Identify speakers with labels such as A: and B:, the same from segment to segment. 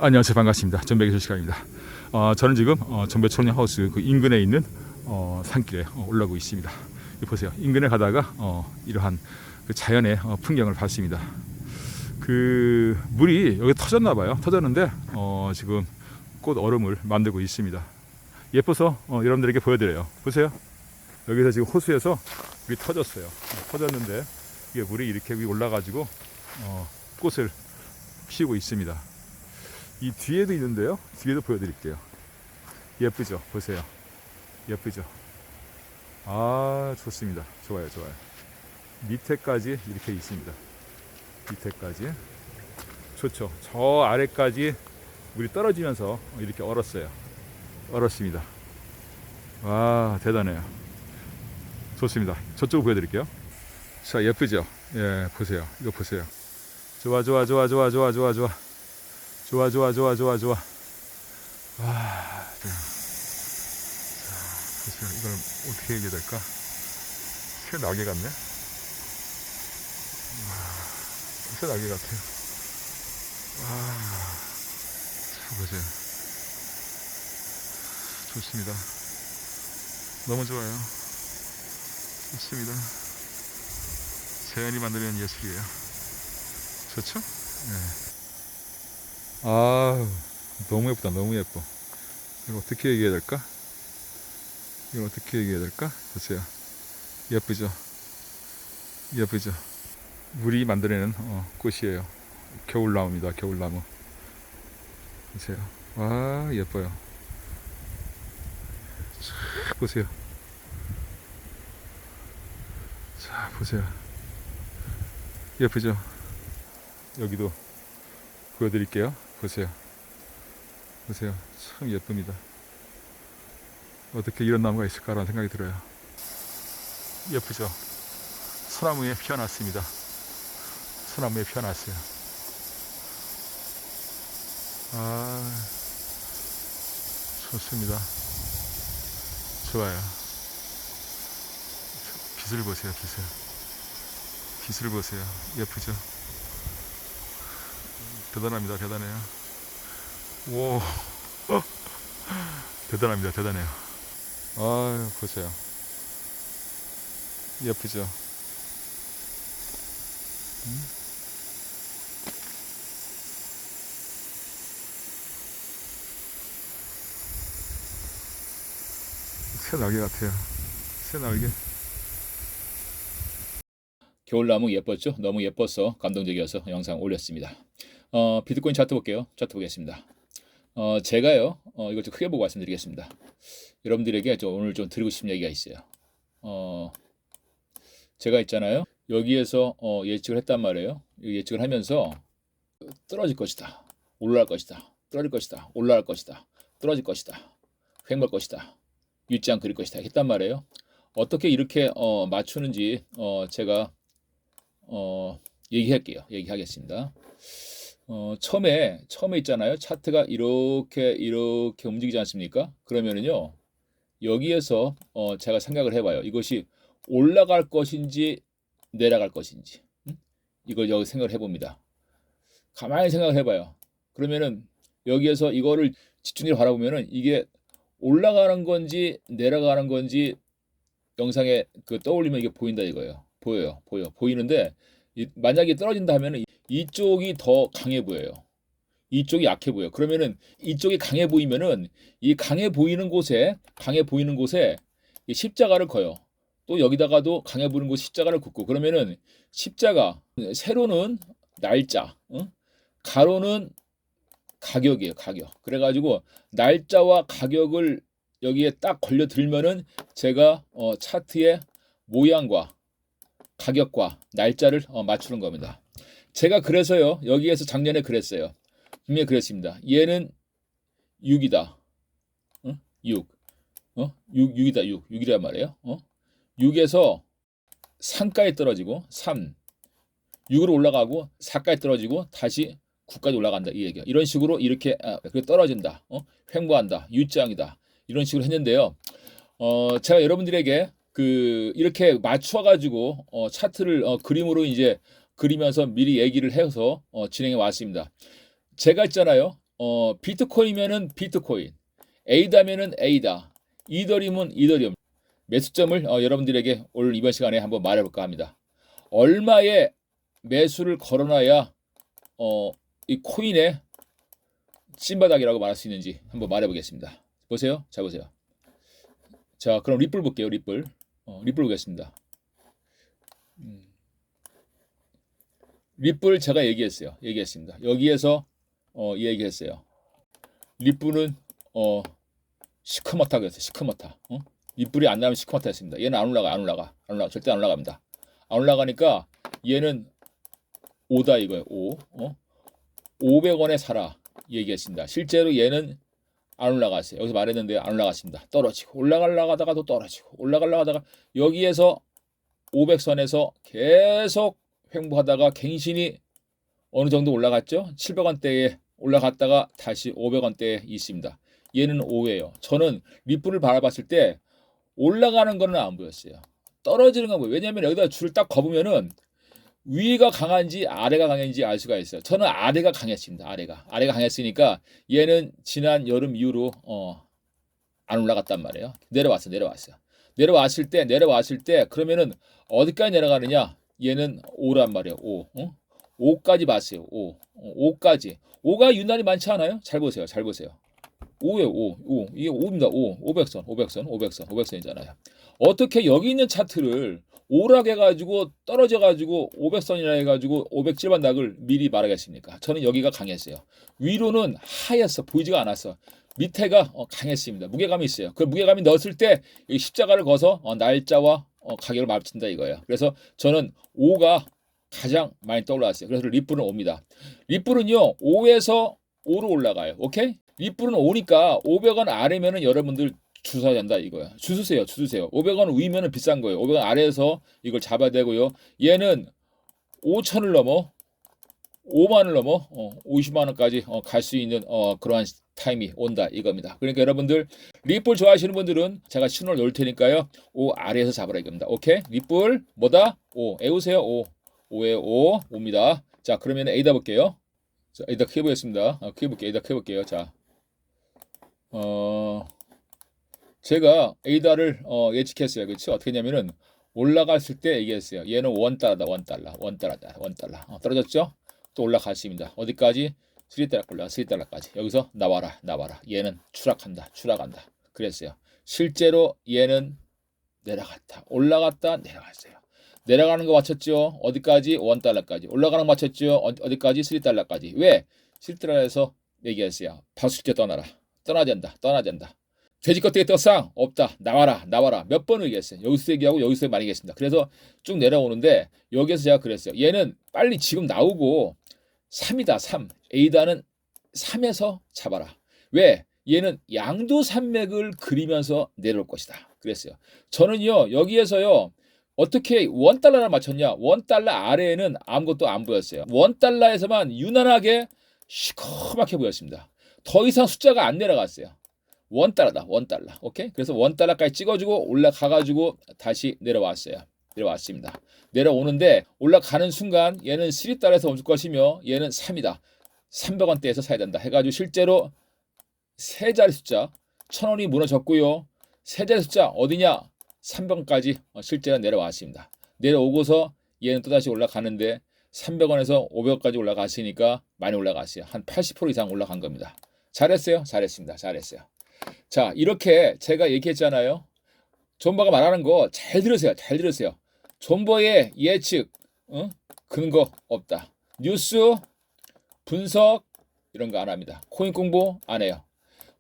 A: 안녕하세요. 반갑습니다. 전백의 시간입니다. 저는 지금 전백 청년 하우스 그 인근에 있는 산길에 올라오고 있습니다. 여기 보세요. 인근에 가다가 이러한 그 자연의 풍경을 봤습니다. 그 물이 여기 터졌나 봐요. 터졌는데 지금 꽃 얼음을 만들고 있습니다. 예뻐서 여러분들에게 보여드려요. 보세요. 여기서 지금 호수에서 물이 터졌어요. 터졌는데 이게 물이 이렇게 위에 올라가지고 꽃을 피우고 있습니다. 이 뒤에도 있는데요. 뒤에도 보여드릴게요. 예쁘죠? 보세요. 예쁘죠? 아, 좋습니다. 좋아요, 좋아요. 밑에까지 이렇게 있습니다. 밑에까지. 좋죠. 저 아래까지 물이 떨어지면서 이렇게 얼었어요. 얼었습니다. 와, 대단해요. 좋습니다. 저쪽으로 보여드릴게요. 자, 예쁘죠? 예, 보세요. 이거 보세요. 좋아, 좋아, 좋아, 좋아, 좋아, 좋아, 좋아. 좋아, 좋아, 좋아, 좋아, 좋아. 와, 글쎄요, 이걸 어떻게 얘기해야 될까? 새 낙엽 같네? 새 낙엽 같아요. 와, 보세요. 좋습니다. 너무 좋아요. 좋습니다. 자연이 만드는 예술이에요. 좋죠? 네. 아, 너무 예쁘다. 너무 예뻐. 이거 어떻게 얘기해야 될까? 이거 어떻게 얘기해야 될까? 보세요. 예쁘죠? 예쁘죠? 물이 만들어내는 꽃이에요. 겨울나무입니다. 겨울나무. 보세요. 와, 예뻐요. 자, 보세요. 자, 보세요. 예쁘죠? 여기도 보여드릴게요. 보세요. 보세요. 참 예쁩니다. 어떻게 이런 나무가 있을까라는 생각이 들어요. 예쁘죠? 소나무에 피어났습니다. 소나무에 피어났어요. 아, 좋습니다. 좋아요. 빛을 보세요, 빛을. 빛을 보세요. 예쁘죠? 대단합니다, 대단해요. 오, 대단합니다, 대단해요. 아유, 보세요. 예쁘죠? 새 날개 같아요. 새 날개.
B: 겨울나무 예뻤죠? 너무 예뻐서 감동적이어서 영상 올렸습니다. 비트코인 차트 볼게요. 차트 보겠습니다. 제가요, 이걸 좀 크게 보고 말씀드리겠습니다. 여러분들에게 오늘 좀 드리고 싶은 얘기가 있어요. 제가 있잖아요. 여기에서 예측을 했단 말이에요. 예측을 하면서 떨어질 것이다. 올라갈 것이다. 떨어질 것이다. 올라갈 것이다. 떨어질 것이다. 횡보할 것이다. 윗장 그릴 것이다. 했단 말이에요. 어떻게 이렇게 맞추는지 제가 얘기하겠습니다. 처음에 있잖아요. 차트가 이렇게 움직이지 않습니까? 그러면은요, 여기에서 제가 생각을 해봐요. 이것이 올라갈 것인지 내려갈 것인지, 이걸 여기 생각을 해봅니다. 가만히 생각을 해봐요. 그러면은 여기에서 이거를 집중적으로 바라보면은 이게 올라가는 건지 내려가는 건지 영상에 그 떠올리면 이게 보인다 이거예요. 보이는데 만약에 떨어진다 하면은 이쪽이 더 강해 보여요. 이쪽이 약해 보여. 그러면은 이쪽이 강해 보이면은 이 강해 보이는 곳에 이 십자가를 커요. 또 여기다가도 강해 보이는 곳 십자가를 긋고 그러면은 십자가 세로는 날짜, 가로는 가격이에요. 가격. 그래가지고 날짜와 가격을 여기에 딱 걸려 들면은 제가 차트의 모양과 가격과 날짜를 맞추는 겁니다. 제가 그래서요. 여기에서 작년에 그랬어요. 분명히 그랬습니다. 얘는 6이다. 6. 6이다. 6이란 말이에요. 6에서 3까지 떨어지고 3. 6으로 올라가고 4까지 떨어지고 다시 9까지 올라간다 이 얘기야. 이런 식으로 이렇게 떨어진다. 횡보한다. U장이다. 이런 식으로 했는데요. 제가 여러분들에게 이렇게 맞춰가지고 차트를 그림으로 이제 그리면서 미리 얘기를 해서 진행해 왔습니다. 제가 있잖아요. 비트코인이면은 비트코인, 에이다면은 에이다, 이더리움은 이더리움. 매수점을 여러분들에게 오늘 이번 시간에 한번 말해볼까 합니다. 얼마의 매수를 걸어놔야 이 코인의 찐바닥이라고 말할 수 있는지 한번 말해보겠습니다. 보세요. 자, 보세요. 자, 그럼 리플 볼게요. 리플. 리플 보겠습니다. 리플 제가 얘기했습니다. 여기에서 얘기했어요. 리플은 시커멓다 그랬어요. 시커멓다. 리플이 안 나오면 시커멓다 했습니다. 얘는 안 올라가. 절대 안 올라갑니다. 안 올라가니까 얘는 5다 이거예요. 5. 500원에 사라 얘기했습니다. 실제로 얘는 안 올라갔어요. 여기서 말했는데 안 올라갔습니다. 떨어지고 올라가다가 또 떨어지고 올라가다가 여기에서 500선에서 계속 횡보하다가 갱신이 어느 정도 올라갔죠? 700원대에 올라갔다가 다시 500원대에 있습니다. 얘는 5예요. 저는 리플을 바라봤을 때 올라가는 거는 안 보였어요. 떨어지는 건 보여요. 왜냐하면 여기다 줄을 딱 거보면은 위가 강한지 아래가 강한지 알 수가 있어요. 저는 아래가 강했습니다. 아래가 강했으니까 얘는 지난 여름 이후로 안 올라갔단 말이에요. 내려왔을 때 그러면은 어디까지 내려가느냐? 얘는 5란 말이에요. 5. 5까지 봤어요. 5까지. 5가 유난히 많지 않아요? 잘 보세요. 5예요. 5. 이게 5입니다. 500선이잖아요. 어떻게 여기 있는 차트를 오락 해가지고 떨어져가지고 500선이라 해가지고 507번 낙을 미리 말하겠습니까? 저는 여기가 강했어요. 위로는 하였어. 보이지가 않았어. 밑에가 강했습니다. 무게감이 있어요. 그 무게감이 넣었을 때 이 십자가를 거서 날짜와 가격을 맞춘다 이거예요. 그래서 저는 5가 가장 많이 떠올랐어요. 그래서 리플은 5입니다. 리플은요 5에서 5로 올라가요. 오케이? 리플은 5니까 500원 아래면은 여러분들 주셔야 된다 이거야. 주세요. 500원 위면은 비싼 거예요. 500원 아래에서 이걸 잡아야 되고요. 얘는 5천을 넘어 5만을 넘어 50만 원까지 갈 수 있는 그러한 타임이 온다 이겁니다. 그러니까 여러분들 리플 좋아하시는 분들은 제가 신호를 놓을 테니까요. 5 아래에서 잡으라 이겁니다. 오케이? 리플 뭐다? 5. 애우세요. 5에 5입니다. 자, 그러면 에이다 볼게요. 자, 에이다 크게 보겠습니다. 에이다 크게 볼게요. 자. 제가 에이다를 예측했어요. 그렇죠? 어떻게 했냐면은 올라갔을 때 얘기했어요. 얘는 원달러다. 떨어졌죠? 또 올라갔습니다. 어디까지? 3달러까지. 여기서 나와라. 얘는 추락한다. 그랬어요. 실제로 얘는 내려갔다. 올라갔다. 내려갔어요. 내려가는 거 맞췄죠? 어디까지? 1달러까지. 올라가는 거 맞췄죠? 어디까지? 3달러까지. 왜? 3달러에서 얘기했어요. 바수실제 떠나라. 떠나야 된다. 돼지 껍데기 떡상 없다. 나와라. 몇 번 얘기했어요. 여기서 얘기하고 여기서 많이 얘기했습니다. 그래서 쭉 내려오는데 여기에서 제가 그랬어요. 얘는 빨리 지금 나오고 3이다. 3. 에이다는 3에서 잡아라. 왜? 얘는 양도산맥을 그리면서 내려올 것이다. 그랬어요. 저는요. 여기에서요. 어떻게 1달러를 맞췄냐? 1달러 아래에는 아무것도 안 보였어요. 1달러에서만 유난하게 시커멓게 보였습니다. 더 이상 숫자가 안 내려갔어요. 1달러다. 오케이? 그래서 1달러까지 찍어주고 올라가가지고 다시 내려왔습니다. 내려오는데 올라가는 순간 얘는 3달러에서 멈출 것이며 얘는 3이다. 300원대에서 사야 된다. 해가지고 실제로 세 자리 숫자 1,000원이 무너졌고요. 세 자리 숫자 어디냐? 300원까지 실제로 내려왔습니다. 내려오고서 얘는 또다시 올라가는데 300원에서 500원까지 올라갔으니까 많이 올라갔어요. 한 80% 이상 올라간 겁니다. 잘했습니다. 자, 이렇게 제가 얘기했잖아요. 존버가 말하는 거 잘 들으세요. 존버의 예측, 근거 없다. 뉴스, 분석 이런 거 안 합니다. 코인 공부 안 해요.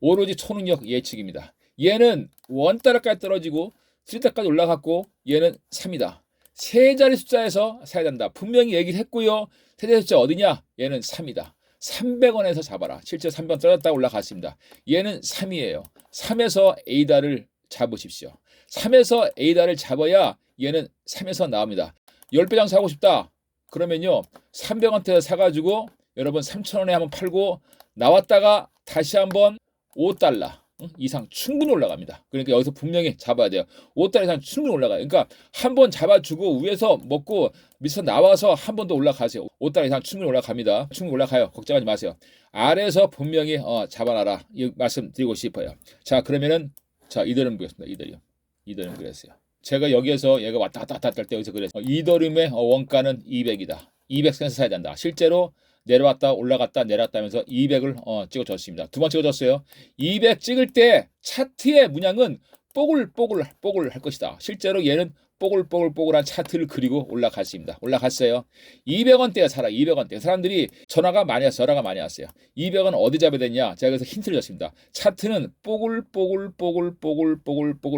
B: 오로지 초능력 예측입니다. 얘는 1달러까지 떨어지고 3달러까지 올라갔고 얘는 3이다. 세 자리 숫자에서 사야 된다. 분명히 얘기를 했고요. 세 자리 숫자 어디냐? 얘는 3이다. 300원에서 잡아라. 실제 300원 떨어졌다가 올라갔습니다. 얘는 3이에요. 3에서 에이다를 잡으십시오. 3에서 에이다를 잡아야 얘는 3에서 나옵니다. 10배 장사하고 싶다. 그러면요. 300원대에서 사가지고 여러분 3,000원에 한번 팔고 나왔다가 다시 한번 5달러. 이상 충분히 올라갑니다. 그러니까 여기서 분명히 잡아야 돼요. 5달러 이상 충분히 올라가요. 그러니까 한 번 잡아주고 위에서 먹고 밑에서 나와서 한 번 더 올라가세요. 5달러 이상 충분히 올라갑니다. 충분히 올라가요. 걱정하지 마세요. 아래에서 분명히 잡아놔라. 이 말씀 드리고 싶어요. 자, 그러면은 자, 이더리움 보겠습니다. 이더리움 그랬어요. 제가 여기에서 얘가 왔다 갔다 할 때 여기서 그랬어요. 이더리움의 원가는 200이다. 200센트 사야 된다. 실제로 내려왔다 올라갔다 내려왔다 하면서 200을 찍어줬습니다. 두 번 찍어줬어요. 200 찍을 때 차트의 문양은 뽀글뽀글 할 것이다. 실제로 얘는 뽀글뽀글한 차트를 그리고 올라갔습니다. 올라갔어요. 200원대에 살아. 200원대. 사람들이 전화가 많이 왔어요. 200원 어디 잡아야 되냐? 제가 그래서 힌트를 줬습니다. 차트는 뽀글뽀글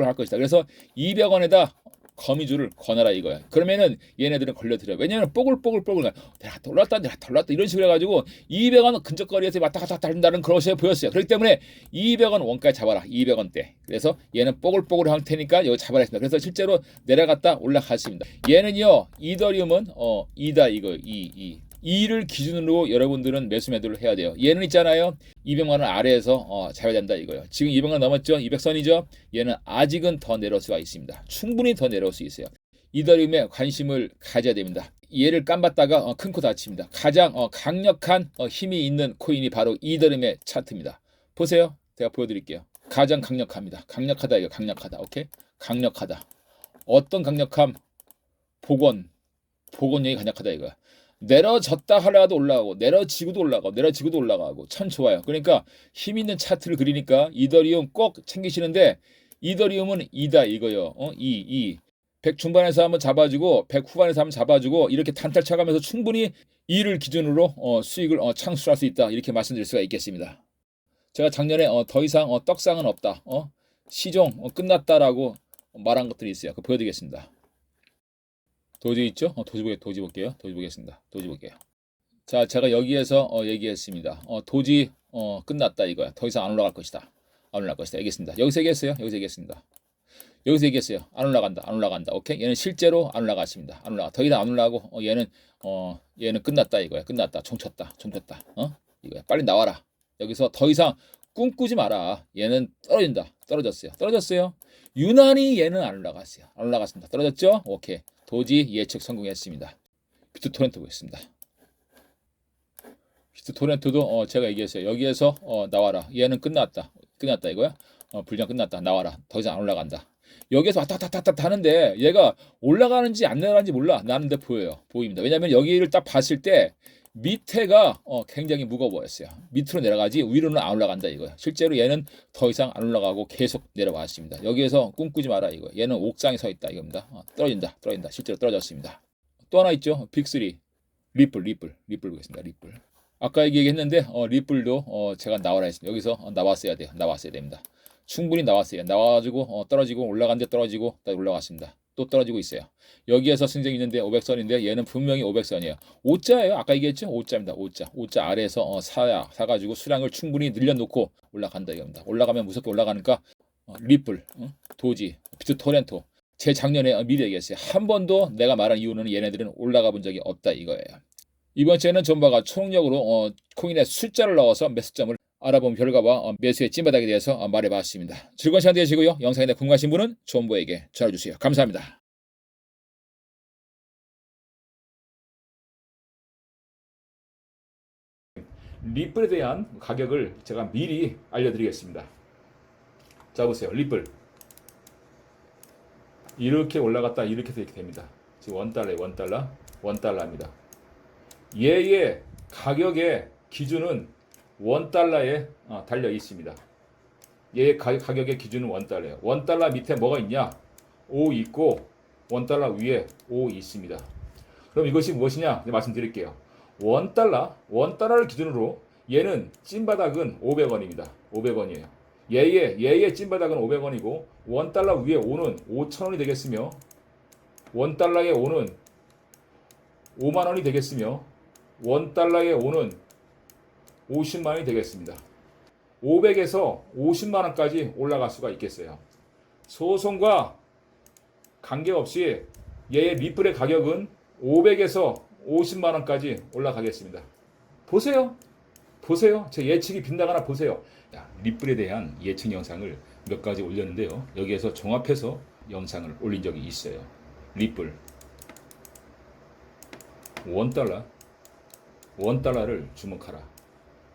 B: 할 것이다. 그래서 200원에다 거미줄을 거놔라 이거야. 그러면은 얘네들은 걸려들어요. 왜냐면 뽀글뽀글 내려갔다 올랐다 이런 식으로 해가지고 200원 근접거리에서 왔다 갔다 한다는 그런 것이 보였어요. 그렇기 때문에 200원 원가에 잡아라. 200원대. 그래서 얘는 뽀글뽀글 할 테니까 여기 잡아라 했습니다. 그래서 실제로 내려갔다 올라갔습니다. 얘는요 이더리움은 2다 이거 2를 기준으로 여러분들은 매수 매도를 해야 돼요. 얘는 있잖아요. 200만 원 아래에서 잡아야 된다 이거예요. 지금 200만 넘었죠? 200선이죠? 얘는 아직은 더 내려올 수가 있습니다. 충분히 더 내려올 수 있어요. 이더리움에 관심을 가져야 됩니다. 얘를 깜봤다가 큰 코 다칩니다. 가장 강력한 힘이 있는 코인이 바로 이더리움의 차트입니다. 보세요. 제가 보여드릴게요. 가장 강력합니다. 강력하다 이거 강력하다. 오케이? 강력하다. 어떤 강력함? 복원력이 강력하다 이거야. 내려졌다 하려도 올라가고 내려지고도 올라가고 참 좋아요. 그러니까 힘 있는 차트를 그리니까 이더리움 꼭 챙기시는데 이더리움은 2다 이거요. 100 중반에서 한번 잡아주고 100 후반에서 한번 잡아주고 이렇게 단타를 쳐가면서 충분히 2를 기준으로 수익을 창출할 수 있다. 이렇게 말씀드릴 수가 있겠습니다. 제가 작년에 더 이상 떡상은 없다. 시종 끝났다라고 말한 것들이 있어요. 그거 보여드리겠습니다. 도지 있죠? 도지 볼게요. 도지 보겠습니다. 도지 볼게요. 자, 제가 여기에서 얘기했습니다. 도지 끝났다 이거야. 더 이상 안 올라갈 것이다. 얘기했습니다. 여기서 얘기했습니다. 안 올라간다. 오케이? 얘는 실제로 안 올라갔습니다. 더 이상 안 올라가고 얘는 끝났다 이거야. 총 쳤다. 이거야. 빨리 나와라. 여기서 더 이상 꿈꾸지 마라. 얘는 떨어졌어요. 유난히 얘는 안 올라갔습니다. 떨어졌죠? 오케이. 도지 예측 성공했습니다. 비트토렌트 보겠습니다. 비트토렌트도 제가 얘기했어요. 여기에서 나와라. 얘는 끝났다 이거야. 불장 끝났다. 나와라. 더 이상 안 올라간다. 여기에서 왔다 갔다 하는데 얘가 올라가는지 안 내려가는지 몰라. 나는데 보입니다. 왜냐하면 여기를 딱 봤을 때 밑에가 굉장히 무거워였어요. 밑으로 내려가지 위로는 안 올라간다 이거야. 실제로 얘는 더 이상 안 올라가고 계속 내려왔습니다. 여기에서 꿈꾸지 마라 이거. 얘는 옥상에 서 있다 이겁니다. 떨어진다. 실제로 떨어졌습니다. 또 하나 있죠. 빅3 리플 보겠습니다. 리플. 아까 얘기했는데 리플도 제가 나와라 했습니다. 여기서 나왔어야 됩니다. 충분히 나왔어요. 나와가지고 떨어지고 올라간데 떨어지고 다시 올라갔습니다. 또 떨어지고 있어요. 여기에서 승쟁이 있는데 500선인데 얘는 분명히 500선이에요. 5자예요. 아까 얘기했죠? 5자입니다. 5자 아래에서 사가지고 수량을 충분히 늘려놓고 올라간다 이겁니다. 올라가면 무섭게 올라가니까 리플, 도지, 비트토렌토 제 작년에 미리 얘기했어요. 한 번도 내가 말한 이유는 얘네들은 올라가 본 적이 없다 이거예요. 이번 주에는 전바가 총력으로 코인의 숫자를 넣어서 매수점을 알아본 결과와 매수의 찐바닥에 대해서 말해봤습니다. 즐거운 시간 되시고요. 영상에 대해 궁금하신 분은 존보에게 전화주세요. 감사합니다. 리플에 대한 가격을 제가 미리 알려드리겠습니다. 자 보세요. 리플 이렇게 올라갔다 이렇게 됩니다. 지금 $1입니다. 얘의 가격의 기준은 $1에 달려 있습니다. 얘의 가격의 기준은 $1예요. $1 밑에 뭐가 있냐? O 있고 $1 위에 O 있습니다. 그럼 이것이 무엇이냐? 말씀드릴게요. $1를 기준으로 얘는 찐바닥은 500원입니다. 500원이에요. 얘의 찐바닥은 500원이고 $1 위에 O는 5,000원이 되겠으며 $1의 O는 5만 원이 되겠으며 $1의 O는 50만 원이 되겠습니다. 500에서 50만 원까지 올라갈 수가 있겠어요. 소송과 관계없이 얘의 리플의 가격은 500에서 50만 원까지 올라가겠습니다. 보세요. 보세요. 제 예측이 빗나가나 보세요. 야, 리플에 대한 예측 영상을 몇 가지 올렸는데요. 여기에서 종합해서 영상을 올린 적이 있어요. 리플 $1를 주목하라.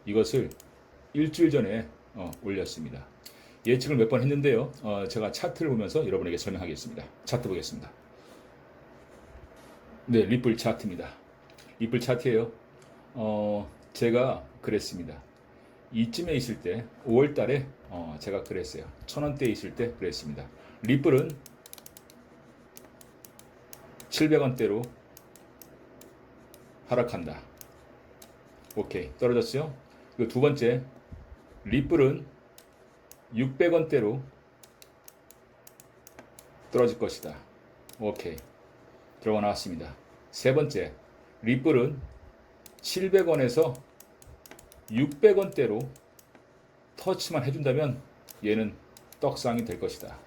B: 이것을 일주일 전에 올렸습니다. 예측을 몇 번 했는데요. 제가 차트를 보면서 여러분에게 설명하겠습니다. 차트 보겠습니다. 네, 리플 차트입니다. 리플 차트예요. 제가 그랬습니다. 이쯤에 있을 때 5월 달에 제가 그랬어요. 1,000원대에 있을 때 그랬습니다. 리플은 700원대로 하락한다. 오케이, 떨어졌어요. 그리고 두 번째, 리플은 600원대로 떨어질 것이다. 오케이, 들어가 나왔습니다. 세 번째, 리플은 700원에서 600원대로 터치만 해준다면 얘는 떡상이 될 것이다.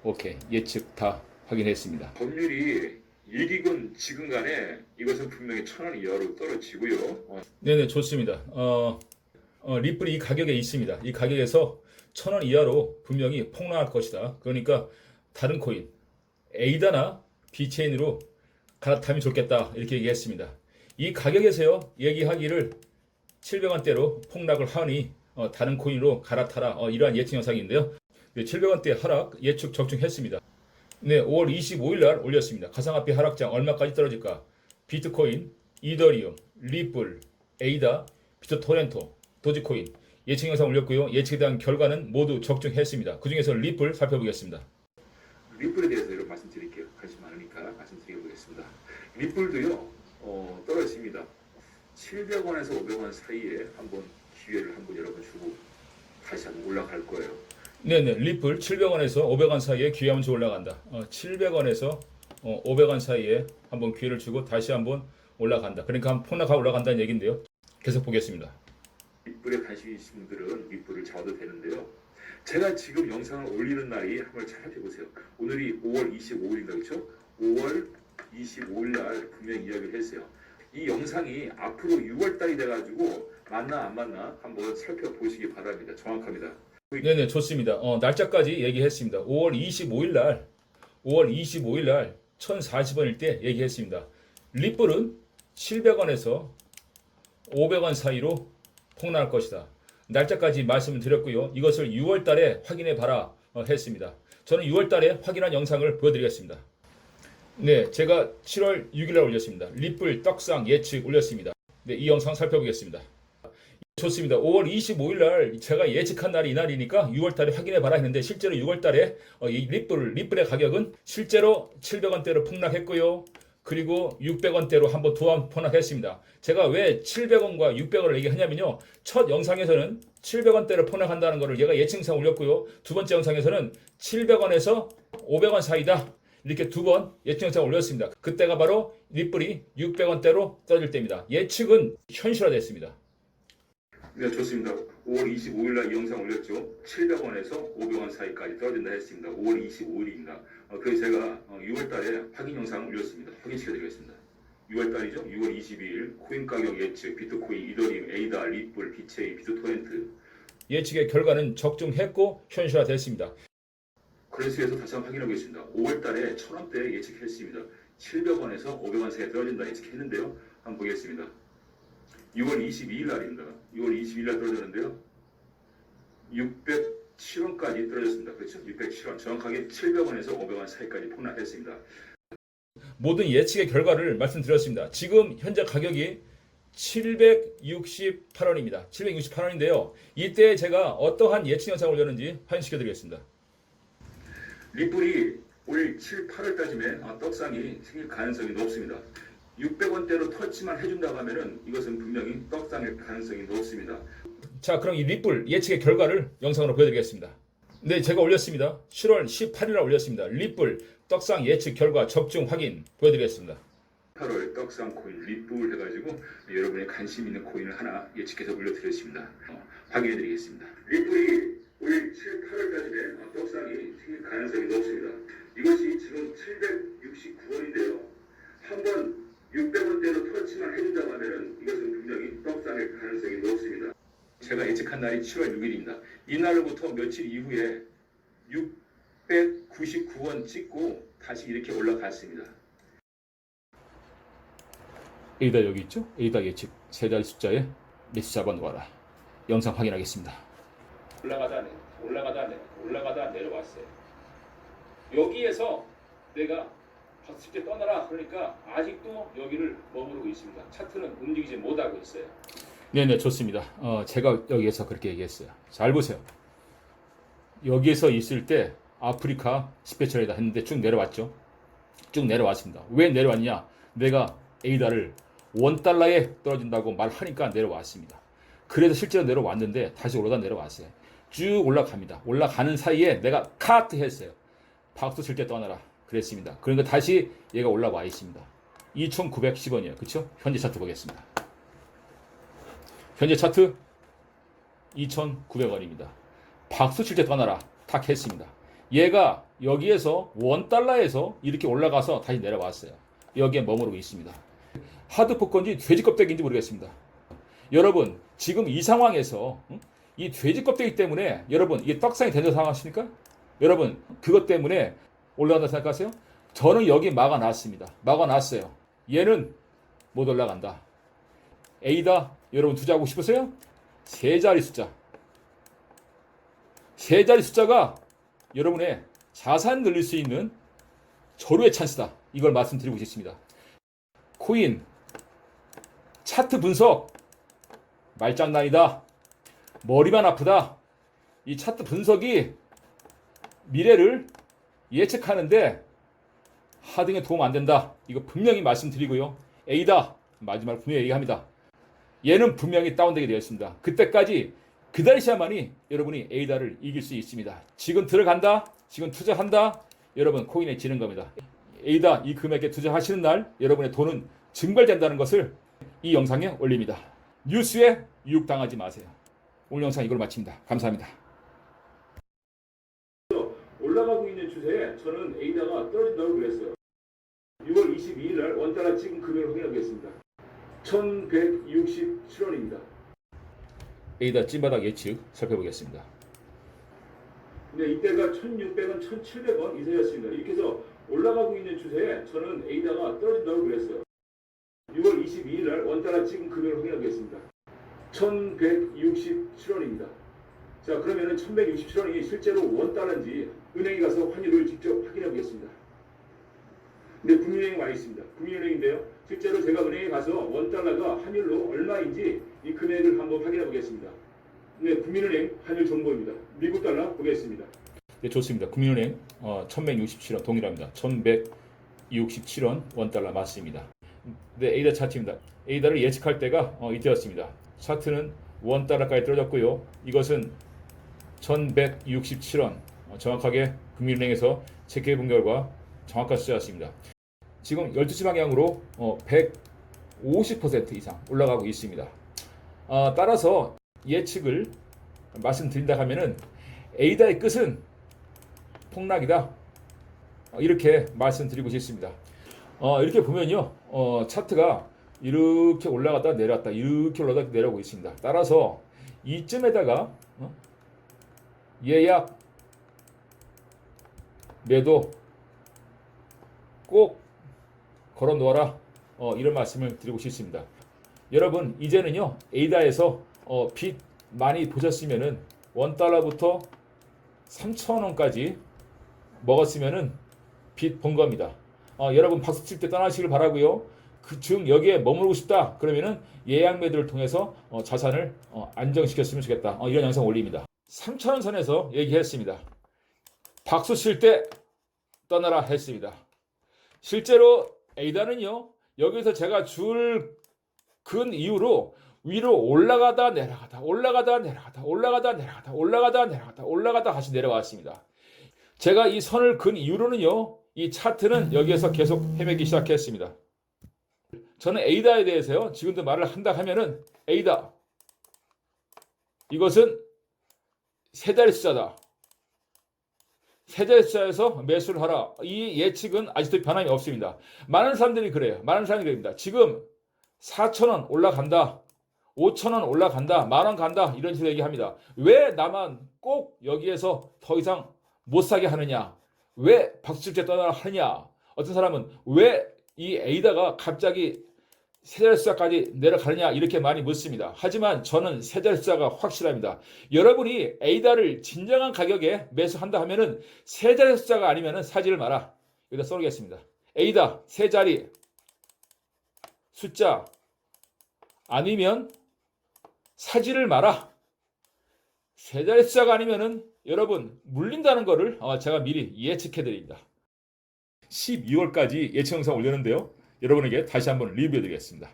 B: 오케이, 예측 다 확인했습니다.
C: 법률이 일기건 지금 간에 이것은 분명히 1,000원 이하로 떨어지고요.
B: 네네, 좋습니다. 리플이 이 가격에 있습니다. 이 가격에서 1,000원 이하로 분명히 폭락할 것이다. 그러니까 다른 코인 에이다나 비체인으로 갈아타면 좋겠다, 이렇게 얘기했습니다. 이 가격에서요 얘기하기를 700원대로 폭락을 하니 다른 코인으로 갈아타라, 이러한 예측 영상인데요. 700원대 하락 예측 적중했습니다. 네, 5월 25일 날 올렸습니다. 가상화폐 하락장 얼마까지 떨어질까? 비트코인, 이더리움, 리플, 에이다, 비트토렌토, 도지코인 예측 영상 올렸고요. 예측에 대한 결과는 모두 적중했습니다. 그 중에서 리플 살펴보겠습니다.
C: 리플에 대해서 이런 말씀드릴게요. 관심 많으니까 말씀드려보겠습니다. 리플도요 떨어집니다. 700원에서 500원 사이에 한번 기회를 한번 여러분 주고 다시 한번 올라갈 거예요.
B: 네네, 리플 700원에서 500원 사이에 기회 한번 주고 올라간다. 700원에서 500원 사이에 한번 기회를 주고 다시 한번 올라간다. 그러니까 한번 폭락하고 올라간다는 얘기인데요. 계속 보겠습니다.
C: 리플에 관심이 있으신 분들은 리플을 잡아도 되는데요. 제가 지금 영상을 올리는 날이 한번 잘 살펴보세요. 오늘이 5월 25일인가 그렇죠? 5월 25일 날 분명히 이야기를 했어요. 이 영상이 앞으로 6월 달이 돼가지고 맞나 안 맞나 한번 살펴보시기 바랍니다. 정확합니다.
B: 네네, 좋습니다. 날짜까지 얘기했습니다. 5월 25일 날 1040원일 때 얘기했습니다. 리플은 700원에서 500원 사이로 폭락할 것이다. 날짜까지 말씀을 드렸고요. 이것을 6월 달에 확인해 봐라 했습니다. 저는 6월 달에 확인한 영상을 보여드리겠습니다. 네, 제가 7월 6일 날 올렸습니다. 리플 떡상 예측 올렸습니다. 네, 이 영상 살펴보겠습니다. 좋습니다. 5월 25일 날 제가 예측한 날이 이 날이니까 6월 달에 확인해 봐라 했는데 실제로 6월 달에 이 리플의 가격은 실제로 700원대로 폭락했고요. 그리고 600원대로 한번 폭락했습니다. 제가 왜 700원과 600원을 얘기하냐면요. 첫 영상에서는 700원대로 폭락한다는 것을 얘가 예측 영상 올렸고요. 두 번째 영상에서는 700원에서 500원 사이다. 이렇게 두 번 예측 영상 올렸습니다. 그때가 바로 리플이 600원대로 떨어질 때입니다. 예측은 현실화됐습니다.
C: 네, 좋습니다. 5월 25일 날 이 영상 올렸죠. 700원에서 500원 사이까지 떨어진다 했습니다. 5월 25일입니다. 그래서 제가 6월 달에 확인 영상 올렸습니다. 확인시켜드리겠습니다. 6월 달이죠. 6월 22일 코인 가격 예측, 비트코인, 이더리움, 에이다, 리플, 비체이, 비트토렌트.
B: 예측의 결과는 적중했고 현실화됐습니다.
C: 그래서 다시 한번 확인하겠습니다. 5월 달에 1,000원대 예측했습니다. 700원에서 500원 사이에 떨어진다 예측했는데요. 한번 보겠습니다. 6월 22일 날입니다. 6월 22일 날 떨어졌는데요. 607원까지 떨어졌습니다. 그렇죠? 607원. 정확하게 700원에서 500원 사이까지 폭락했습니다.
B: 모든 예측의 결과를 말씀드렸습니다. 지금 현재 가격이 768원입니다. 768원인데요. 이때 제가 어떠한 예측 영상을 올렸는지 확인시켜드리겠습니다.
C: 리플이 올 7, 8월까지면 떡상이 생길 가능성이 높습니다. 600원대로 터치만 해준다고 하면은 이것은 분명히 떡상일 가능성이 높습니다.
B: 자, 그럼 이 리플 예측의 결과를 영상으로 보여드리겠습니다. 네, 제가 올렸습니다. 7월 18일 날 올렸습니다. 리플 떡상 예측 결과 적중 확인 보여드리겠습니다.
C: 8월 떡상 코인 리플 해가지고 여러분의 관심 있는 코인을 하나 예측해서 올려드렸습니다. 확인해드리겠습니다. 리플이 올 7, 8월까지는 떡상이 생길 가능성이 높습니다. 이것이 지금 769원인데요. 한번 600원대로 터치만 해준다고 하면 이것은 분명히 떡상일 가능성이 높습니다. 제가 예측한 날이 7월 6일입니다. 이날로부터 며칠 이후에 699원 찍고 다시 이렇게 올라갔습니다.
B: A다 여기 있죠? A다 예측 세 자리 숫자에 매수 잡아놓아라. 영상 확인하겠습니다. 올라가다 내려왔어요. 여기에서 내가 박수께 떠나라 그러니까 아직도 여기를 머무르고 있습니다. 차트는 움직이지 못하고 있어요. 네네 좋습니다. 제가 여기에서 그렇게 얘기했어요. 잘 보세요. 여기에서 있을 때 아프리카 스페셜이다 했는데 쭉 내려왔죠. 쭉 내려왔습니다. 왜 내려왔냐? 내가 A다를 $1에 떨어진다고 말하니까 내려왔습니다. 그래서 실제로 내려왔는데 다시 올라다 내려왔어요. 쭉 올라갑니다. 올라가는 사이에 내가 카트 했어요. 박수 칠 때 떠나라 그랬습니다. 그러니까 다시 얘가 올라와 있습니다. 2,910원이에요. 그렇죠? 현재 차트 보겠습니다. 현재 차트 2,900원입니다. 박수 칠 때 떠나라 탁 했습니다. 얘가 여기에서 $1에서 이렇게 올라가서 다시 내려왔어요. 여기에 머무르고 있습니다. 하드포크인지 돼지 껍데기인지 모르겠습니다. 여러분 지금 이 상황에서 이 돼지 껍데기 때문에 여러분 이게 떡상이 된다고 생각하십니까? 여러분 그것 때문에 올라간다 생각하세요? 저는 여기 막아놨습니다. 막아놨어요. 얘는 못 올라간다. A다 여러분 투자하고 싶으세요? 세 자리 숫자. 세 자리 숫자가 여러분의 자산 늘릴 수 있는 절호의 찬스다. 이걸 말씀드리고 싶습니다. 코인 차트 분석 말장난이다. 머리만 아프다. 이 차트 분석이 미래를 예측하는데 하등에 도움 안 된다. 이거 분명히 말씀드리고요. A다 마지막으로 분명히 얘기합니다. 얘는 분명히 다운되게 되어 있습니다. 그때까지 기다리셔야만이 여러분이 A다를 이길 수 있습니다. 지금 들어간다. 지금 투자한다. 여러분 코인에 지는 겁니다. A다 이 금액에 투자하시는 날 여러분의 돈은 증발된다는 것을 이 영상에 올립니다. 뉴스에 유혹당하지 마세요. 오늘 영상 이걸 마칩니다. 감사합니다.
C: 올라가고 있는 추세에 저는 A다가 떨어진다고 그랬어요. 6월 22일 날 $1 찍은 금액을 확인하겠습니다. 1,167원입니다.
B: A다 찐바닥 예측 살펴보겠습니다.
C: 근데 이때가 1,600원, 1,700원 이상이었습니다. 이렇게 해서 올라가고 있는 추세에 저는 A다가 떨어진다고 그랬어요. 6월 22일 날 $1 찍은 금액을 확인하겠습니다. 1,167원입니다. 자, 그러면은 1,167원이 실제로 $1인지 은행에 가서 환율을 직접 확인해 보겠습니다. 근데 국민은행 와 있습니다. 국민은행인데요. 실제로 제가 은행에 가서 $1가 환율로 얼마인지 이 금액을 한번 확인해 보겠습니다. 네, 국민은행 환율 정보입니다. 미국 달러 보겠습니다.
B: 네, 좋습니다. 국민은행 1,167원 동일합니다. 1,167원 $1 맞습니다. 네, A다 차트입니다. A다를 예측할 때가 이때였습니다. 차트는 $1까지 떨어졌고요. 이것은 1,167원 정확하게 국민은행에서 체크해 본 결과 정확한 숫자였습니다. 지금 12시 방향으로 150% 이상 올라가고 있습니다. 따라서 예측을 말씀드린다 하면은 A다의 끝은 폭락이다. 이렇게 말씀드리고 싶습니다. 이렇게 보면요. 차트가 이렇게 올라갔다 내려왔다 이렇게 올라갔다 내려오고 있습니다. 따라서 이쯤에다가 예약 매도 꼭 걸어 놓아라. 이런 말씀을 드리고 싶습니다. 여러분 이제는요 A다에서 빚 많이 보셨으면은 $1부터 3,000원까지 먹었으면은 빚 본 겁니다. 여러분 박수 칠 때 떠나시길 바라고요. 즉 여기에 머무르고 싶다 그러면은 예약 매도를 통해서 자산을 안정시켰으면 좋겠다. 이런 영상 올립니다. 3,000원 선에서 얘기했습니다. 박수 칠 때 떠나라 했습니다. 실제로 A다는요 여기서 제가 줄 근 이후로 위로 올라가다 내려가다 올라가다 내려가다 올라가다 내려가다 올라가다 내려가다 올라가다 다시 내려왔습니다. 제가 이 선을 근 이후로는요 이 차트는 여기에서 계속 헤매기 시작했습니다. 저는 A다에 대해서요 지금도 말을 한다 하면은 A다 이것은 세 자리 숫자다. 세 자리 숫자에서 매수를 하라. 이 예측은 아직도 변함이 없습니다. 많은 사람들이 그래요. 많은 사람들이 그럽니다. 지금 4,000원 올라간다. 5,000원 올라간다, 10,000원 간다 이런 식으로 얘기합니다. 왜 나만 꼭 여기에서 더 이상 못 사게 하느냐? 왜 박수칠제 떠나라 하느냐? 어떤 사람은 왜 이 에이다가 갑자기 세 자리 숫자까지 내려가느냐 이렇게 많이 묻습니다. 하지만 저는 세 자리 숫자가 확실합니다. 여러분이 에이다를 진정한 가격에 매수한다 하면은 세 자리 숫자가 아니면은 사지를 마라. 여기다 써놓겠습니다. 에이다 세 자리 숫자 아니면 사지를 마라. 세 자리 숫자가 아니면은 여러분 물린다는 거를 제가 미리 예측해 드립니다. 12월까지 예측 영상 올렸는데요. 여러분에게 다시 한번 리뷰해 드리겠습니다.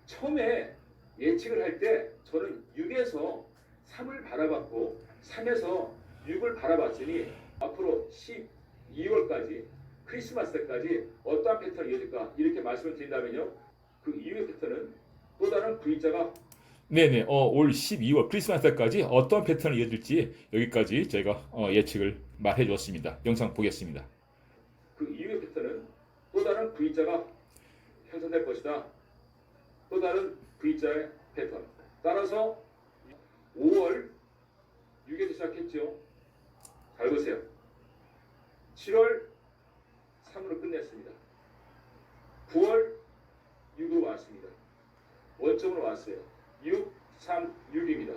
C: 처음에 예측을 할 때 저는 6에서 3을 바라봤고 3에서 6을 바라봤으니 앞으로 12월까지 크리스마스 때까지 어떠한 패턴이 이어질까 이렇게 말씀을 드린다면요. 그 이후의 패턴은 또 다른 V자가
B: 네네, 올 12월 크리스마스 때까지 어떤 패턴이 이어질지 여기까지 제가 예측을 말해 주었습니다. 영상 보겠습니다.
C: 그 이후의 패턴은 또 다른 V자가 형성될 것이다. 또 다른 V자의 패턴. 따라서 5월 6에서 시작했죠. 잘 보세요. 7월 3으로 끝냈습니다. 9월 6으로 왔습니다. 원점으로 왔어요. 6, 3, 6입니다.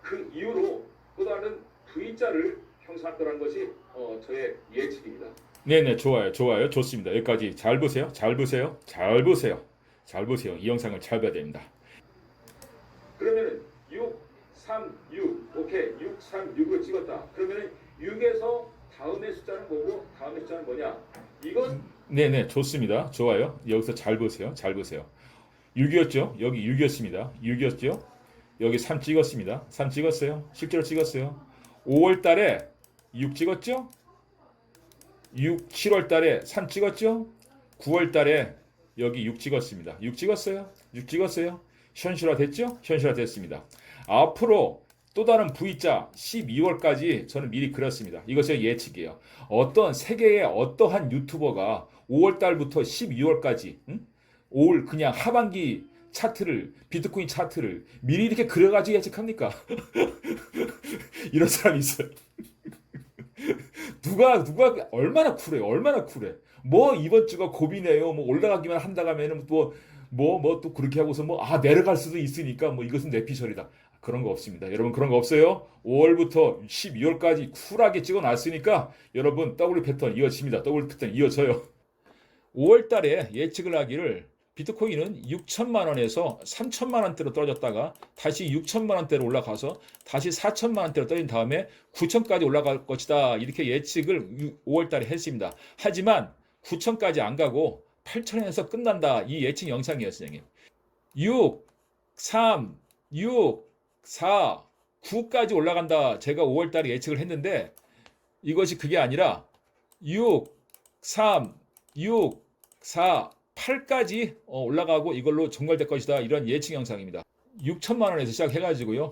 C: 그 이후로 또 다른 V자를 형성할 거라는 것이 저의 예측입니다.
B: 네네, 좋아요, 좋아요, 좋습니다. 여기까지 잘 보세요, 잘 보세요, 잘 보세요, 잘 보세요. 이 영상을 잘 봐야 됩니다.
C: 그러면은 6, 3, 6, 오케이, 6, 3, 6을 찍었다. 그러면은 6에서 다음의 숫자는 뭐고 다음의 숫자는 뭐냐? 이건
B: 네네, 좋습니다. 좋아요. 여기서 잘 보세요, 잘 보세요. 6이었죠? 여기 6이었습니다. 6이었죠? 여기 3 찍었습니다. 3 찍었어요. 실제로 찍었어요. 5월 달에 6 찍었죠? 6, 7월 달에 3 찍었죠? 9월 달에 여기 6 찍었습니다. 6 찍었어요. 6 찍었어요. 현실화 됐죠? 현실화 됐습니다. 앞으로 또 다른 V자 12월까지 저는 미리 그렸습니다. 이것이 예측이에요. 어떤 세계의 어떠한 유튜버가 5월 달부터 12월까지 올 그냥 하반기 차트를 비트코인 차트를 미리 이렇게 그려가지고 예측합니까? 이런 사람이 있어요. 누가 얼마나 쿨해요? 얼마나 쿨해? 뭐 이번 주가 고비네요. 뭐 올라가기만 한다 하면은 또 또 그렇게 하고서 내려갈 수도 있으니까 이것은 내피셜이다. 그런 거 없습니다. 여러분 그런 거 없어요. 5월부터 12월까지 쿨하게 찍어놨으니까 여러분 W 패턴 이어집니다. W 패턴 이어져요. 5월 달에 예측을 하기를 비트코인은 6천만 원에서 3천만 원대로 떨어졌다가 다시 6천만 원대로 올라가서 다시 4천만 원대로 떨어진 다음에 9천까지 올라갈 것이다. 이렇게 예측을 5월 달에 했습니다. 하지만 9천까지 안 가고 8천에서 끝난다. 이 예측 영상이었어요. 6, 3, 6, 4, 9까지 올라간다. 제가 5월 달에 예측을 했는데 이것이 그게 아니라 6, 3, 6, 4, 8까지 올라가고 이걸로 종결될 것이다. 이런 예측 영상입니다. 6천만 원에서 시작해가지고요.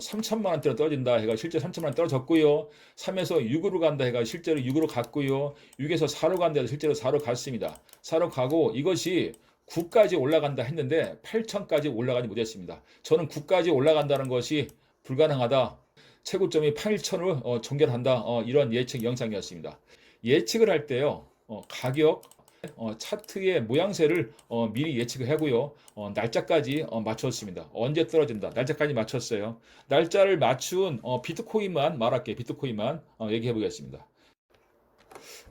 B: 3천만 원대로 떨어진다 해가 실제 3천만 원 떨어졌고요. 3에서 6으로 간다 해가 실제로 6으로 갔고요. 6에서 4로 간다 해서 실제로 4로 갔습니다. 4로 가고 이것이 9까지 올라간다 했는데 8천까지 올라가지 못했습니다. 저는 9까지 올라간다는 것이 불가능하다. 최고점이 8천으로 종결한다. 이런 예측 영상이었습니다. 예측을 할 때요. 가격 차트의 모양새를 미리 예측을 하고요. 날짜까지 맞췄습니다. 언제 떨어진다. 날짜까지 맞췄어요. 날짜를 맞춘 비트코인만 말할게요. 비트코인만 얘기해 보겠습니다.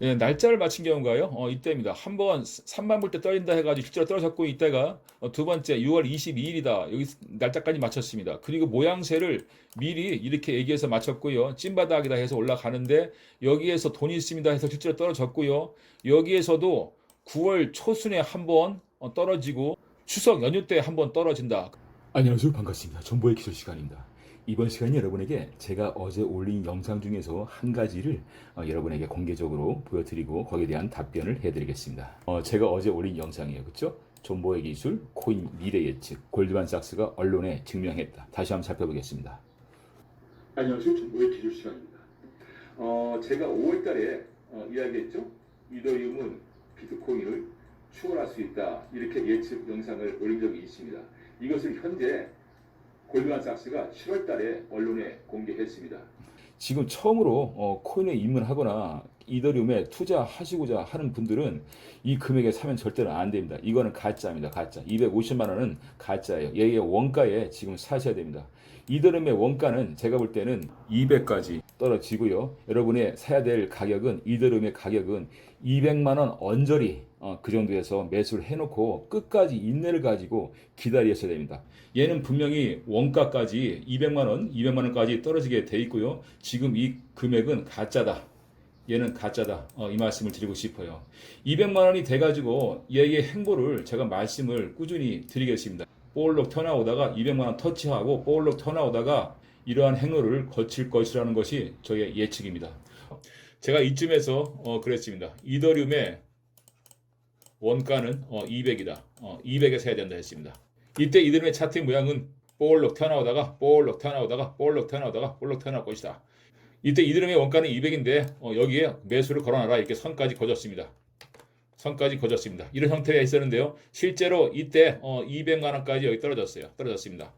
B: 예, 날짜를 맞춘 경우가요. 이때입니다. 한번 3만 불 때 떨어진다 해가지고 실제로 떨어졌고 이때가 두 번째 6월 22일이다. 여기 날짜까지 맞췄습니다. 그리고 모양새를 미리 이렇게 얘기해서 맞췄고요. 찐바닥이다 해서 올라가는데 여기에서 돈이 있습니다 해서 실제로 떨어졌고요. 여기에서도 9월 초순에 한번 떨어지고 추석 연휴 때 한번 떨어진다.
A: 안녕하세요. 반갑습니다. 정보의 기술 시간입니다. 이번 시간에 여러분에게 제가 어제 올린 영상 중에서 한 가지를 여러분에게 공개적으로 보여드리고 거기에 대한 답변을 해드리겠습니다. 제가 어제 올린 영상이에요. 그렇죠? 정보의 기술, 코인 미래 예측, 골드만삭스가 언론에 증명했다. 다시 한번 살펴보겠습니다.
C: 안녕하세요. 정보의 기술 시간입니다. 제가 5월달에 이야기했죠. 이더리움은 비트코인을 추월할 수 있다. 이렇게 예측 영상을 올린 적이 있습니다. 이것을 현재 골드만삭스가 7월 달에 언론에 공개했습니다.
A: 지금 처음으로 코인에 입문하거나 이더리움에 투자하시고자 하는 분들은 이 금액에 사면 절대로 안 됩니다. 이거는 가짜입니다. 가짜. 250만 원은 가짜예요. 얘의 원가에 지금 사셔야 됩니다. 이더리움의 원가는 제가 볼 때는 200까지 떨어지고요. 여러분의 사야 될 가격은 이더리움의 가격은 200만 원 언저리 그 정도에서 매수를 해놓고 끝까지 인내를 가지고 기다리셔야 됩니다. 얘는 분명히 원가까지 200만 원까지 떨어지게 돼 있고요. 지금 이 금액은 가짜다. 얘는 가짜다. 이 말씀을 드리고 싶어요. 200만 원이 돼가지고 얘의 행보를 제가 말씀을 꾸준히 드리겠습니다. 볼록 튀어나오다가 200만 원 터치하고 볼록 튀어나오다가 이러한 행로를 거칠 것이라는 것이 저의 예측입니다. 제가 이쯤에서 그랬습니다. 이더리움의 원가는 200이다. 200에 사야 된다 했습니다. 이때 이더리움의 차트 모양은 볼록 튀어나오다가 볼록 튀어나오다가 볼록 튀어나오다가 볼록 튀어나올 것이다. 이때 이더리움의 원가는 200인데 여기에 매수를 걸어놔라 이렇게 선까지 거졌습니다. 선까지 거졌습니다. 이런 형태가 있었는데요. 실제로 이때 200만 원까지 여기 떨어졌습니다.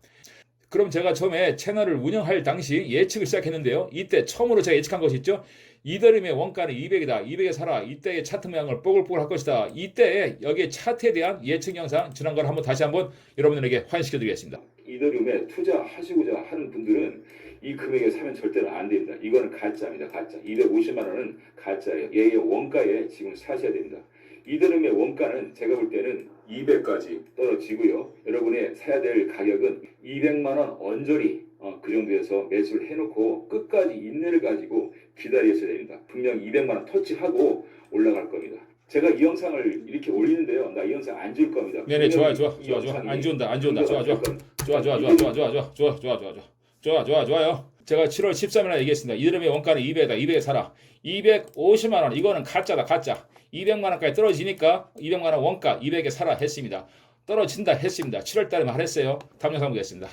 A: 그럼 제가 처음에 채널을 운영할 당시 예측을 시작했는데요. 이때 처음으로 제가 예측한 것이 있죠. 이더리움의 원가는 200이다. 200에 사라. 이때의 차트 모양을 뽀글뽀글 할 것이다. 이때에 여기에 차트에 대한 예측 영상 지난 걸 다시 한번 여러분들에게 확인시켜 드리겠습니다.
C: 이더리움에 투자하시고자 하는 분들은 이 금액에 사면 절대로 안 됩니다. 이거는 가짜입니다. 가짜. 250만 원은 가짜예요. 얘의 원가에 지금 사셔야 됩니다. 이더리움의 원가는 제가 볼 때는 200까지 떨어지고요. 여러분의 사야 될 가격은 200만 원 언저리 그 정도에서 매수를 해놓고 끝까지 인내를 가지고 기다리셔야 됩니다. 분명 200만 원 터치하고 올라갈 겁니다. 제가 이 영상을 이렇게 올리는데요. 나 이 영상 안 줄 겁니다.
A: 네네 좋아. 안 지운다. 좋아요. 제가 7월 13일에 얘기했습니다. 이더리움의 원가는 200이다. 200에 사라. 250만 원 이거는 가짜다. 가짜. 200만 원까지 떨어지니까 200만 원 원가 200에 사라 했습니다. 떨어진다 했습니다. 7월 달에 말했어요. 다음 영상 보겠습니다.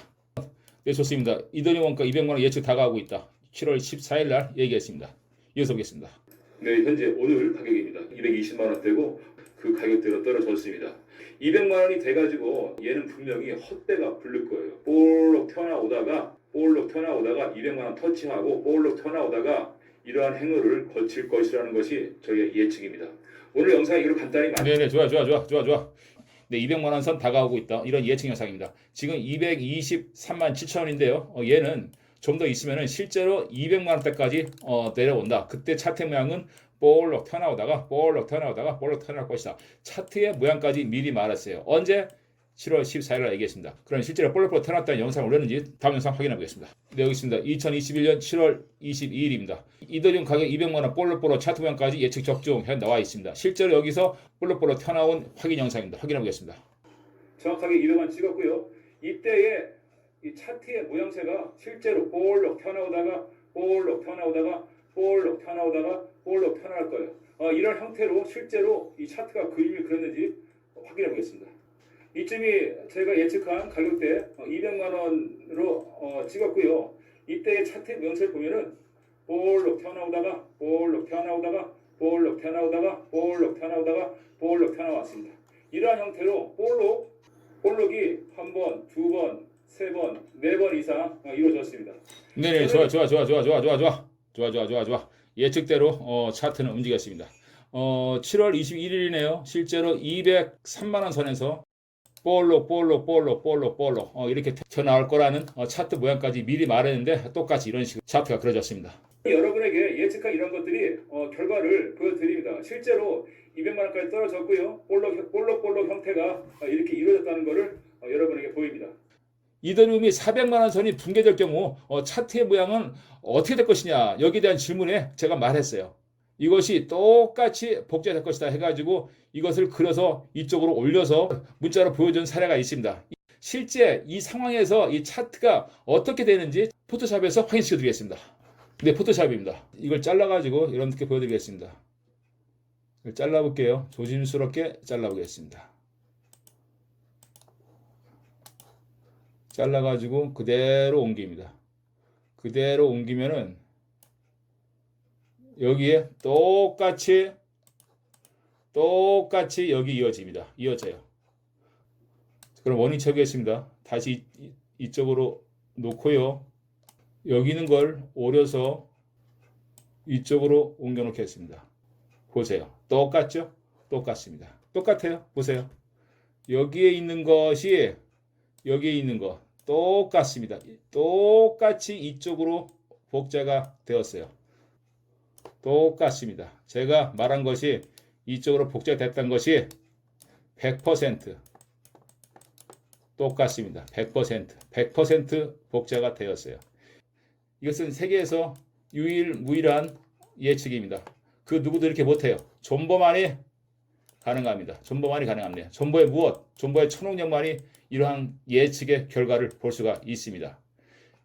A: 네, 좋습니다. 이더리움 원가 200만 원 예측 다가오고 있다. 7월 14일 날 얘기했습니다. 이어서 보겠습니다.
C: 네, 현재 오늘 가격입니다. 220만 원대고 그 가격대로 떨어졌습니다. 200만 원이 돼가지고 얘는 분명히 헛배가 부를 거예요. 볼록 튀어나오다가 200만 원 터치하고 볼록 튀어나오다가 이러한 행로를 거칠 것이라는 것이 저희의 예측입니다. 오늘 영상 이걸 간단히
A: 네네 좋아. 네, 200만 원 선 다가오고 있다. 이런 예측 영상입니다. 지금 223만 7천 원인데요. 얘는 좀 더 있으면은 실제로 200만 원대까지 내려온다. 그때 차트 모양은 볼록 튀어나오다가 볼록 튀어나올 것이다. 차트의 모양까지 미리 말했어요. 언제? 7월 14일 날 얘기했습니다. 그럼 실제로 볼록 튀어나왔다는 영상을 올렸는지 다음 영상 확인해 보겠습니다. 네, 여기 있습니다. 2021년 7월 22일입니다. 이더리움 가격 200만 원 볼록 차트 모양까지 예측 적중해 나와 있습니다. 실제로 여기서 볼록 튀어나온 확인 영상입니다. 확인해 보겠습니다.
C: 정확하게 200만 찍었고요. 이때의 이 차트의 모양새가 실제로 볼록 튀어나오다가 볼록 튀어나올 거예요. 이런 형태로 실제로 이 차트가 그림을 그렸는지 확인해 보겠습니다. 이쯤이 제가 예측한 가격대 200만 원으로 찍었고요. 이때의 차트 모양새를 보면은 볼록 튀어나오다가 튀어나왔습니다. 이러한 형태로 볼록이 한 번, 두 번, 세 번, 네 번 이상 이루어졌습니다.
A: 네네 좋아. 예측대로 차트는 움직였습니다. 7월 21일이네요. 실제로 203만 원 선에서 볼록 이렇게 튀어나올 거라는 차트 모양까지 미리 말했는데 똑같이 이런 식으로 차트가 그려졌습니다.
C: 여러분에게 예측한 이런 것들이 결과를 보여드립니다. 실제로 200만 원까지 떨어졌고요. 볼록 형태가 이렇게 이루어졌다는 것을 여러분에게 보입니다.
A: 이더리움이 400만 원 선이 붕괴될 경우 차트의 모양은 어떻게 될 것이냐 여기에 대한 질문에 제가 말했어요. 이것이 똑같이 복제될 것이다 해가지고 이것을 그려서 이쪽으로 올려서 문자로 보여준 사례가 있습니다. 실제 이 상황에서 이 차트가 어떻게 되는지 포토샵에서 확인시켜 드리겠습니다. 네, 포토샵입니다. 이걸 잘라가지고 이렇게 보여드리겠습니다. 이걸 잘라볼게요. 조심스럽게 잘라보겠습니다. 잘라가지고 그대로 옮깁니다. 그대로 옮기면은 여기에 똑같이 여기 이어집니다. 이어져요. 그럼 원위 쳐보겠습니다. 다시 이쪽으로
B: 놓고요. 여기 있는 걸 오려서 이쪽으로 옮겨 놓겠습니다. 보세요. 똑같죠? 똑같습니다. 똑같아요. 보세요. 여기에 있는 것이 여기에 있는 거 똑같습니다. 똑같이 이쪽으로 복제가 되었어요. 똑같습니다. 제가 말한 것이 이쪽으로 복제됐던 것이 100% 똑같습니다. 100% 복제가 되었어요. 이것은 세계에서 유일무이한 예측입니다. 그 누구도 이렇게 못해요. 존버만이 가능합니다. 존버만이 가능합니다. 존버의 무엇? 존버의 초능력만이 이러한 예측의 결과를 볼 수가 있습니다.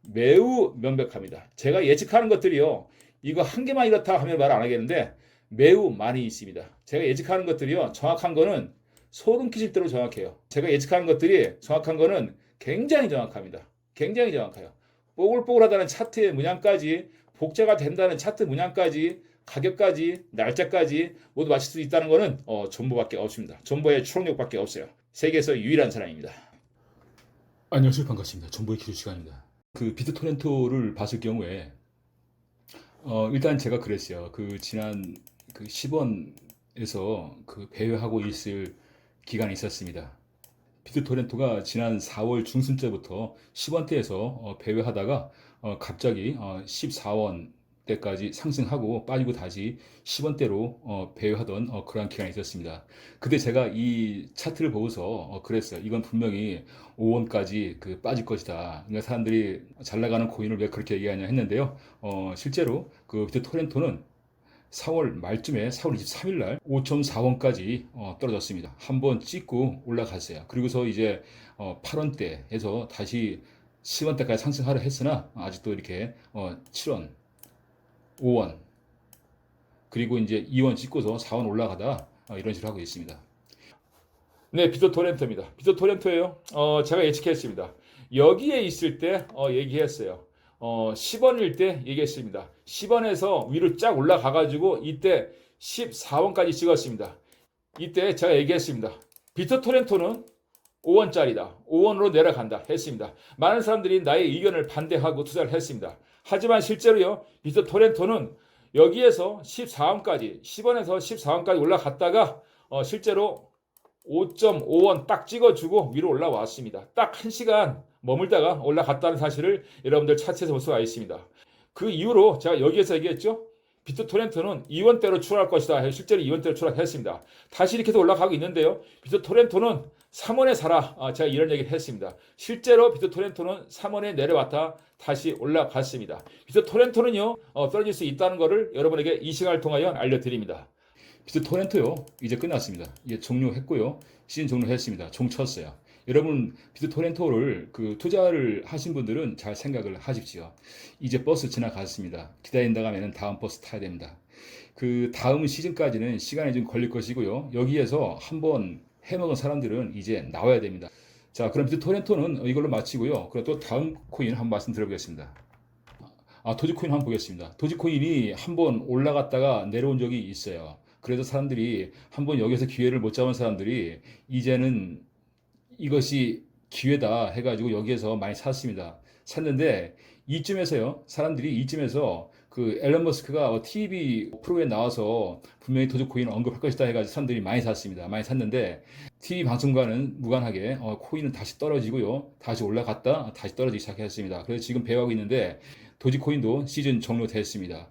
B: 매우 명백합니다. 제가 예측하는 것들이요. 이거 한 개만 이렇다 하면 말 안 하겠는데 매우 많이 있습니다. 제가 예측하는 것들이요. 정확한 거는 소름 끼칠 대로 정확해요. 제가 예측하는 것들이 정확한 거는 굉장히 정확합니다. 굉장히 정확해요. 뽀글뽀글하다는 차트의 문양까지 복제가 된다는 차트 문양까지 가격까지 날짜까지 모두 맞출 수 있다는 거는 존버밖에 없습니다. 존버의 추론력밖에 없어요. 세계에서 유일한 사람입니다.
A: 안녕하세요. 반갑습니다. 존버의 기술 시간입니다. 그 비트토렌토를 봤을 경우에 일단 제가 그랬어요. 그 지난 그 10원에서 그 배회하고 있을 기간이 있었습니다. 비트토렌토가 지난 4월 중순째부터 10원대에서 배회하다가 갑자기 14원 때까지 상승하고 빠지고 다시 10원대로 배회하던 그러한 기간이 있었습니다. 그때 제가 이 차트를 보고서 그랬어요. 이건 분명히 5원까지 그 빠질 것이다. 그러니까 사람들이 잘 나가는 코인을 왜 그렇게 얘기하냐 했는데요. 실제로 그 비트토렌토는 4월 말쯤에 4월 23일 날 5.4원까지 떨어졌습니다. 한번 찍고 올라갔어요. 그리고서 이제 8원대에서 다시 10원대까지 상승하려 했으나 아직도 이렇게 7원, 5원, 그리고 이제 2원 찍고서 4원 올라가다 이런 식으로 하고 있습니다.
B: 네, 비트토렌토입니다. 비트토렌토예요. 제가 예측했습니다. 여기에 있을 때 얘기했어요. 10원일 때 얘기했습니다. 10원에서 위로 쫙 올라가가지고 이때 14원까지 찍었습니다. 이때 제가 얘기했습니다. 비트토렌토는 5원짜리다. 5원으로 내려간다 했습니다. 많은 사람들이 나의 의견을 반대하고 투자를 했습니다. 하지만 실제로요, 비트토렌토는 여기에서 14원까지, 10원에서 14원까지 올라갔다가 실제로 5.5원 딱 찍어주고 위로 올라왔습니다. 딱 1시간 머물다가 올라갔다는 사실을 여러분들 차트에서 볼 수가 있습니다. 그 이후로 제가 여기에서 얘기했죠. 비트토렌토는 2원대로 추락할 것이다. 실제로 2원대로 추락했습니다. 다시 이렇게 해서 올라가고 있는데요. 비트토렌토는 3원에 살아. 제가 이런 얘기를 했습니다. 실제로 비트토렌토는 3원에 내려왔다 다시 올라갔습니다. 비트토렌토는요 떨어질 수 있다는 것을 여러분에게 이 시간을 통하여 알려드립니다.
A: 비트토렌토요 이제 끝났습니다. 이제 종료했고요. 시즌 종료했습니다. 종쳤어요. 여러분 비트토렌토를 그 투자를 하신 분들은 잘 생각을 하십시오. 이제 버스 지나갔습니다. 기다린다가 하면 다음 버스 타야 됩니다. 그 다음 시즌까지는 시간이 좀 걸릴 것이고요. 여기에서 한번 해먹은 사람들은 이제 나와야 됩니다. 자, 그럼 비트토렌토는 이걸로 마치고요. 그럼 또 다음 코인 한번 말씀드려보겠습니다. 도지코인 한번 보겠습니다. 도지코인이 한번 올라갔다가 내려온 적이 있어요. 그래서 사람들이 한번 여기서 기회를 못 잡은 사람들이 이제는 이것이 기회다 해가지고 여기에서 많이 샀습니다. 샀는데 이쯤에서요, 사람들이 이쯤에서 그 앨런 머스크가 TV 프로에 나와서 분명히 도지코인 언급할 것이다 해가지고 사람들이 많이 샀습니다. 많이 샀는데 TV 방송과는 무관하게 코인은 다시 떨어지고요, 다시 올라갔다 다시 떨어지기 시작했습니다. 그래서 지금 배워하고 있는데 도지코인도 시즌 종료됐습니다.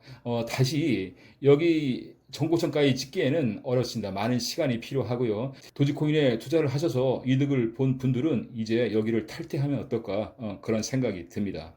A: 다시 여기 정고점까지 찍기에는 어렵습니다. 많은 시간이 필요하고요. 도지코인에 투자를 하셔서 이득을 본 분들은 이제 여기를 탈퇴하면 어떨까 그런 생각이 듭니다.